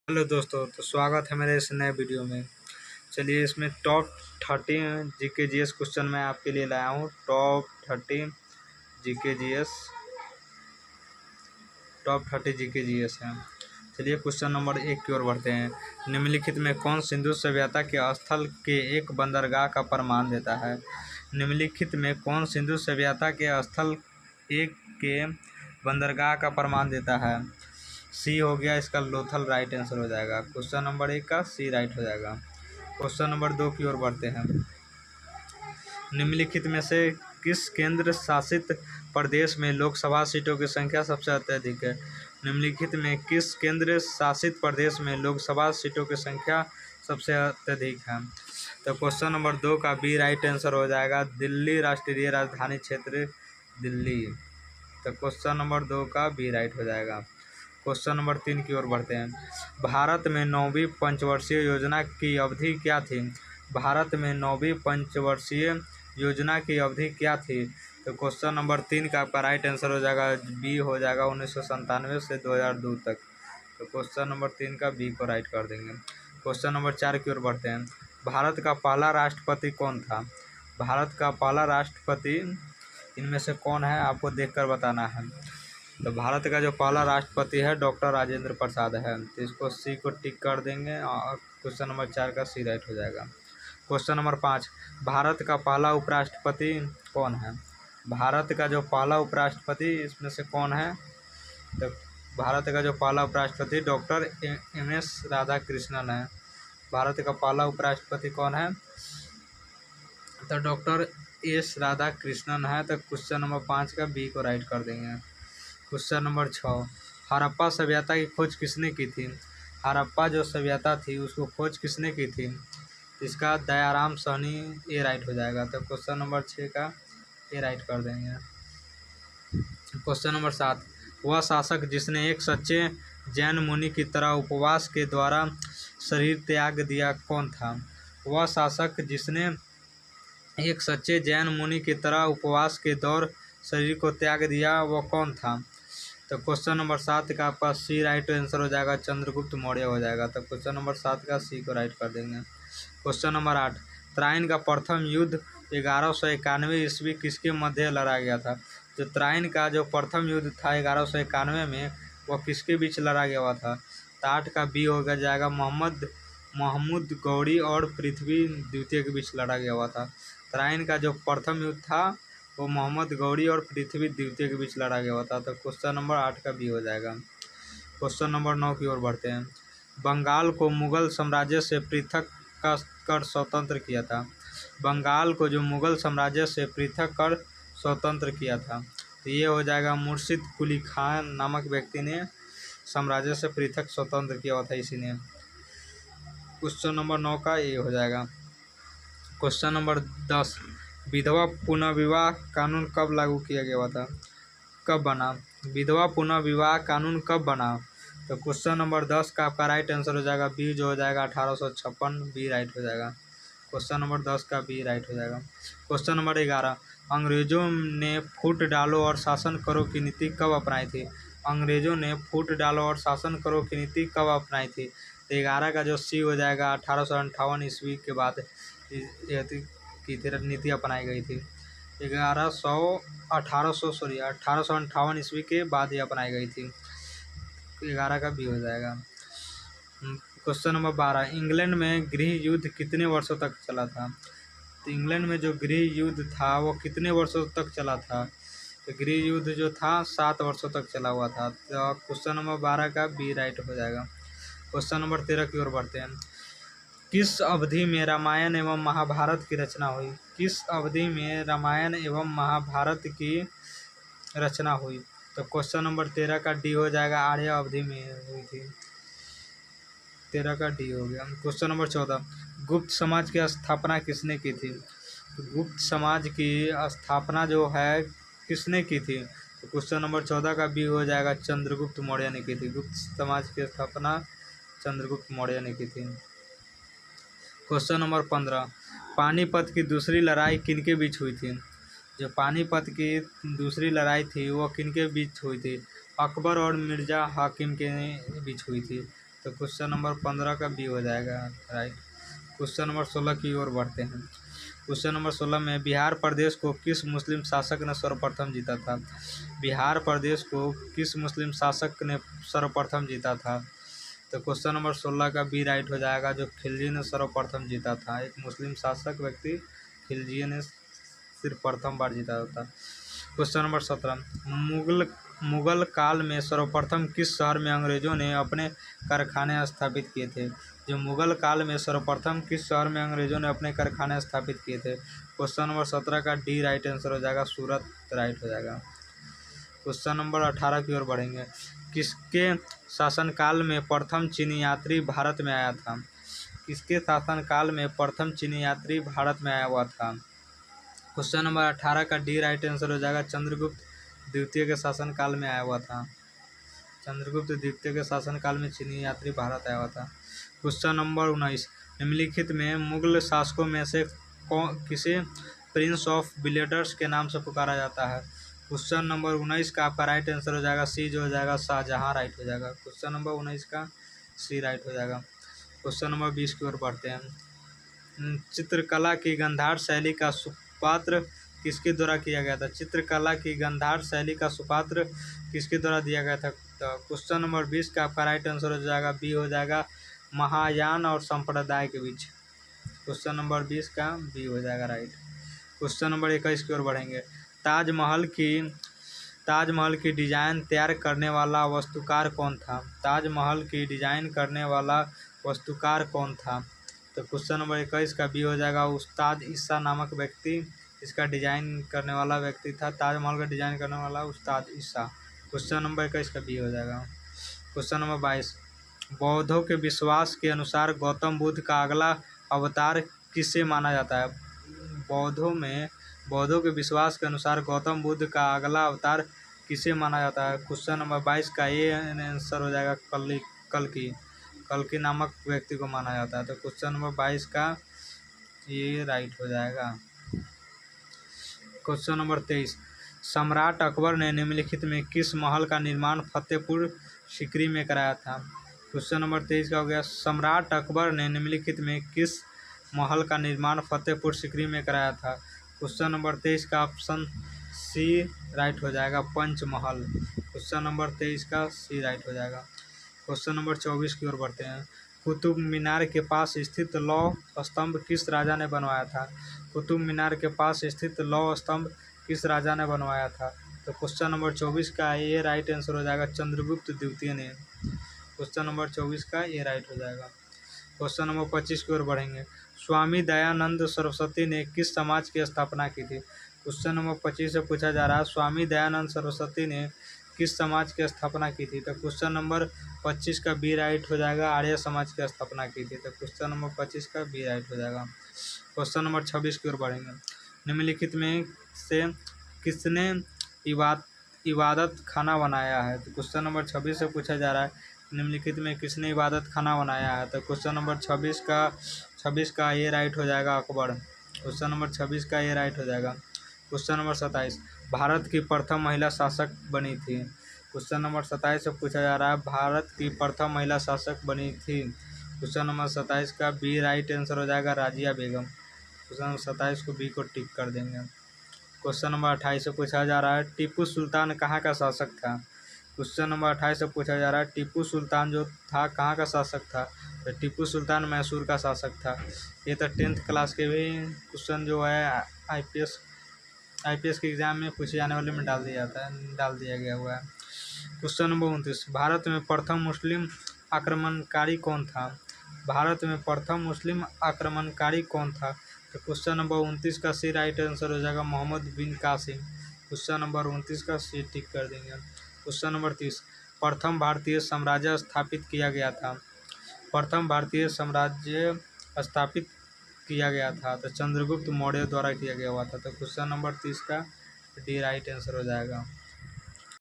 Hello दोस्तों, तो स्वागत है मेरे इस नए वीडियो में। चलिए, इसमें टॉप 30 जीके जीएस क्वेश्चन मैं आपके लिए लाया हूँ। GK GS top 30 GK GS है। चलिए, क्वेश्चन नंबर 1 की ओर बढ़ते हैं। निम्नलिखित में कौन सिंधु सभ्यता के स्थल के एक बंदरगाह का प्रमाण देता है? निम्नलिखित में कौन सिंधु सभ्यता के स्थल एक के बंदरगाह का प्रमाण देता है? सी हो गया इसका लोथल, राइट आंसर हो जाएगा। क्वेश्चन नंबर 1 का सी राइट हो जाएगा। क्वेश्चन नंबर 2 की ओर बढ़ते हैं। निम्नलिखित में से किस केंद्र शासित प्रदेश में लोकसभा सीटों की संख्या सबसे अत्यधिक है? निम्नलिखित में किस केंद्र शासित प्रदेश में लोकसभा सीटों की संख्या सबसे अत्यधिक है? तो क्वेश्चन नंबर 2 का बी राइट आंसर हो जाएगा। दिल्ली राष्ट्रीय राजधानी क्षेत्र, दिल्ली। तो क्वेश्चन नंबर 2 का बी राइट हो जाएगा। क्वेश्चन नंबर 3 की ओर बढ़ते हैं। भारत में 9वीं पंचवर्षीय योजना की अवधि क्या थी? भारत में 9वीं पंचवर्षीय योजना की अवधि क्या थी? तो क्वेश्चन नंबर 3 का आपका राइट आंसर हो जाएगा, बी हो जाएगा, 1997 से 2002 तक। तो क्वेश्चन नंबर 3 का बी को राइट कर देंगे। क्वेश्चन नंबर 4 की ओर बढ़ते हैं। भारत का पहला राष्ट्रपति कौन था? भारत का पहला राष्ट्रपति इनमें से कौन है, आपको देखकर बताना है। तो भारत का जो पहला राष्ट्रपति है डॉक्टर राजेंद्र प्रसाद है। तो इसको सी को टिक कर देंगे और क्वेश्चन नंबर 4 का सी राइट हो जाएगा। क्वेश्चन नंबर 5, भारत का पहला उपराष्ट्रपति कौन है? भारत का जो पहला उपराष्ट्रपति इसमें से कौन है? तो भारत का जो पहला उपराष्ट्रपति डॉक्टर एम.एस. राधाकृष्णन है। भारत का पहला उपराष्ट्रपति कौन है? तो डॉक्टर एस राधाकृष्णन है। तो क्वेश्चन नंबर 5 का बी को राइट कर देंगे। क्वेश्चन नंबर 6, हड़प्पा सभ्यता की खोज किसने की थी? हड़प्पा जो सभ्यता थी उसको खोज किसने की थी? इसका दयाराम साहनी, ए राइट हो जाएगा। तो क्वेश्चन नंबर 6 का ए राइट कर देंगे। क्वेश्चन नंबर 7, वह शासक जिसने एक सच्चे जैन मुनि की तरह उपवास के द्वारा शरीर त्याग दिया कौन था? वह शासक जिसने एक सच्चे जैन मुनि की तरह उपवास के दौर शरीर को त्याग दिया वो कौन था? तो क्वेश्चन नंबर 7 का आपका सी राइट आंसर हो जाएगा, चंद्रगुप्त मौर्य हो जाएगा। तो क्वेश्चन नंबर 7 का सी को राइट कर देंगे। क्वेश्चन नंबर 8, त्राइन का प्रथम युद्ध 1191 ईस्वी किसके मध्य लड़ा गया था? जो त्राइन का जो प्रथम युद्ध था 1191 में, वह किसके बीच लड़ा गया हुआ था? तो 8 का बी हो जाएगा, महमूद गौरी और पृथ्वी द्वितीय के बीच लड़ा गया हुआ था। त्राइन का जो प्रथम युद्ध था वो मोहम्मद गौरी और पृथ्वी द्वितीय के बीच लड़ा गया हुआ था। तो क्वेश्चन नंबर 8 का बी हो जाएगा। क्वेश्चन नंबर 9 की ओर बढ़ते हैं। बंगाल को मुगल साम्राज्य से पृथक कर स्वतंत्र किया था। बंगाल को जो मुगल साम्राज्य से पृथक कर स्वतंत्र किया था, तो ये हो जाएगा मुर्शिद कुली खान नामक व्यक्ति ने साम्राज्य से पृथक स्वतंत्र किया हुआ था, इसी ने। क्वेश्चन नंबर 9 का ए हो जाएगा। क्वेश्चन नंबर 10, विधवा पुनर्विवाह कानून कब लागू किया गया था? कब बना? विधवा पुनर्विवाह कानून कब बना? तो क्वेश्चन नंबर 10 का आपका राइट आंसर हो जाएगा, बी जो हो जाएगा 1856, बी राइट हो जाएगा। क्वेश्चन नंबर 10 का बी राइट हो जाएगा। क्वेश्चन नंबर 11, अंग्रेजों ने फूट डालो और शासन करो की नीति कब अपनाई थी? अंग्रेजों ने फूट डालो और शासन करो की नीति कब अपनाई थी? तो 11 का जो सी हो जाएगा, 1858 ईस्वी के बाद की नीति अपनाई गई थी। 1858 ईस्वी के बाद ये अपनाई गई थी। 11 का बी हो जाएगा। क्वेश्चन नंबर 12, इंग्लैंड में गृह युद्ध कितने वर्षों तक चला था? तो इंग्लैंड में जो गृह युद्ध था वो कितने वर्षों तक चला था? तो गृह युद्ध जो था 7 वर्षों तक चला हुआ था। तो क्वेश्चन नंबर 12 का बी राइट हो जाएगा। क्वेश्चन नंबर 13 की ओर बढ़ते हैं। किस अवधि में रामायण एवं महाभारत की रचना हुई? किस अवधि में रामायण एवं महाभारत की रचना हुई? तो क्वेश्चन नंबर 13 का डी हो जाएगा, आर्य अवधि में हुई थी। 13 का डी हो गया। क्वेश्चन नंबर 14, गुप्त समाज की स्थापना किसने की थी? तो गुप्त समाज की स्थापना जो है किसने की थी? तो क्वेश्चन नंबर 14 का बी हो जाएगा, चंद्रगुप्त मौर्य ने की थी। गुप्त समाज की स्थापना चंद्रगुप्त मौर्य ने की थी। क्वेश्चन नंबर 15, पानीपत की दूसरी लड़ाई किनके बीच हुई थी? जो पानीपत की दूसरी लड़ाई थी वो किनके बीच हुई थी? अकबर और मिर्ज़ा हाकिम के बीच हुई थी। तो क्वेश्चन नंबर 15 का बी हो जाएगा राइट। क्वेश्चन नंबर 16 की ओर बढ़ते हैं। क्वेश्चन नंबर 16 में बिहार प्रदेश को किस मुस्लिम शासक ने सर्वप्रथम जीता था? बिहार प्रदेश को किस मुस्लिम शासक ने सर्वप्रथम जीता था? तो क्वेश्चन नंबर 16 का बी राइट हो जाएगा, जो खिलजी ने सर्वप्रथम जीता था। एक मुस्लिम शासक व्यक्ति खिलजी ने सिर्फ प्रथम बार जीता था। क्वेश्चन नंबर 17 मुगल काल में सर्वप्रथम किस शहर में अंग्रेजों ने अपने कारखाने स्थापित किए थे? जो मुगल काल में सर्वप्रथम किस शहर में अंग्रेजों ने अपने कारखाने स्थापित किए थे? क्वेश्चन नंबर 17 का डी राइट आंसर हो जाएगा, सूरत राइट हो जाएगा। क्वेश्चन नंबर 18 की ओर बढ़ेंगे। किसके शासनकाल में प्रथम चीनी यात्री भारत में आया था? किसके शासनकाल में प्रथम चीनी यात्री भारत में आया हुआ था? क्वेश्चन नंबर 18 का डी राइट आंसर हो जाएगा, चंद्रगुप्त द्वितीय के शासनकाल में आया हुआ था। चंद्रगुप्त द्वितीय के शासनकाल में चीनी यात्री भारत आया हुआ था। क्वेश्चन नंबर 19 निम्नलिखित में मुगल शासकों में से किसे प्रिंस ऑफ बिलेडर्स के नाम से पुकारा जाता है? क्वेश्चन नंबर 19 का आपका राइट आंसर हो जाएगा सी, जो हो जाएगा शाहजहां राइट हो जाएगा। क्वेश्चन नंबर 19 का सी राइट हो जाएगा। क्वेश्चन नंबर 20 की ओर बढ़ते हैं। चित्रकला की गांधार शैली का सुपात्र किसके द्वारा किया गया था? चित्रकला की गांधार शैली का सुपात्र किसके द्वारा दिया गया था? तो क्वेश्चन नंबर 20 का आपका राइट आंसर हो जाएगा बी हो जाएगा, महायान और संप्रदाय के बीच। क्वेश्चन नंबर 20 का बी हो जाएगा राइट। क्वेश्चन नंबर 21 की ओर बढ़ेंगे। ताजमहल की डिजाइन तैयार करने वाला वास्तुकार कौन था? ताजमहल की डिजाइन करने वाला वास्तुकार कौन था? तो क्वेश्चन नंबर 21 का बी हो जाएगा, उस्ताद ईसा नामक व्यक्ति इसका डिजाइन करने वाला व्यक्ति था। ताजमहल का डिजाइन करने वाला उस्ताद ईसा। क्वेश्चन नंबर 21 का बी हो जाएगा। क्वेश्चन नंबर 22 बौद्धों के विश्वास के अनुसार गौतम बुद्ध का अगला अवतार किसे माना जाता है? बौद्धों के विश्वास के अनुसार गौतम बुद्ध का अगला अवतार किसे माना जाता है? क्वेश्चन नंबर 22 का ये आंसर हो जाएगा कल्कि नामक व्यक्ति को माना जाता है। तो क्वेश्चन नंबर 22 का ये राइट हो जाएगा। क्वेश्चन नंबर 23 सम्राट अकबर ने निम्नलिखित में किस महल का निर्माण फतेहपुर सीकरी में कराया था? क्वेश्चन नंबर 23 का हो गया, सम्राट अकबर ने निम्नलिखित में किस महल का निर्माण फतेहपुर सीकरी में कराया था? क्वेश्चन नंबर 23 का ऑप्शन सी राइट हो जाएगा, पंचमहल। क्वेश्चन नंबर 23 का सी राइट हो जाएगा। क्वेश्चन नंबर 24 की ओर बढ़ते हैं। कुतुब मीनार के पास स्थित लौह स्तंभ किस राजा ने बनवाया था? कुतुब मीनार के पास स्थित लौह स्तंभ किस राजा ने बनवाया था? तो क्वेश्चन नंबर 24 का ये राइट आंसर हो जाएगा, चंद्रगुप्त द्वितीय ने। क्वेश्चन नंबर 24 का ये राइट हो जाएगा। क्वेश्चन नंबर 25 की ओर बढ़ेंगे। स्वामी दयानंद सरस्वती ने किस समाज की स्थापना की थी? क्वेश्चन नंबर 25 से पूछा जा रहा है, स्वामी दयानंद सरस्वती ने किस समाज की स्थापना की थी? तो क्वेश्चन नंबर 25 का बी राइट हो जाएगा, आर्य समाज की स्थापना की थी। तो क्वेश्चन नंबर 25 का बी राइट हो जाएगा। क्वेश्चन नंबर 26 की ओर बढ़ेंगे। निम्नलिखित में से किसने इबादत खाना बनाया है? तो क्वेश्चन नंबर 26 से पूछा जा रहा है, निम्नलिखित में किसने इबादत खाना बनाया है? तो क्वेश्चन नंबर 26 का ये राइट हो जाएगा, अकबर। क्वेश्चन नंबर 26 का ये राइट हो जाएगा। क्वेश्चन नंबर 27 भारत की प्रथम महिला शासक बनी थी। क्वेश्चन नंबर 27 से पूछा जा रहा है, भारत की प्रथम महिला शासक बनी थी। क्वेश्चन नंबर 27 का बी राइट आंसर हो जाएगा, राजिया बेगम। क्वेश्चन नंबर 27 को बी को टिक कर देंगे। क्वेश्चन नंबर 28 से पूछा जा रहा है, टीपू सुल्तान कहाँ का शासक था? क्वेश्चन नंबर 28 से पूछा जा रहा है, टीपू सुल्तान जो था कहाँ का शासक था? तो टीपू सुल्तान मैसूर का शासक था। ये तो 10th क्लास के भी क्वेश्चन जो है आईपीएस के एग्जाम में पूछे जाने वाले में डाल दिया गया हुआ है। क्वेश्चन नंबर 29 भारत में प्रथम मुस्लिम आक्रमणकारी कौन था? भारत में प्रथम मुस्लिम आक्रमणकारी कौन था? तो क्वेश्चन नंबर 29 का सी राइट आंसर हो जाएगा, मोहम्मद बिन कासिम। क्वेश्चन नंबर 29 का सी टिक कर देंगे। क्वेश्चन नंबर 30 प्रथम भारतीय साम्राज्य स्थापित किया गया था। प्रथम भारतीय साम्राज्य स्थापित किया गया था तो चंद्रगुप्त मौर्य द्वारा किया गया हुआ था। तो क्वेश्चन नंबर 30 का डी राइट आंसर हो जाएगा।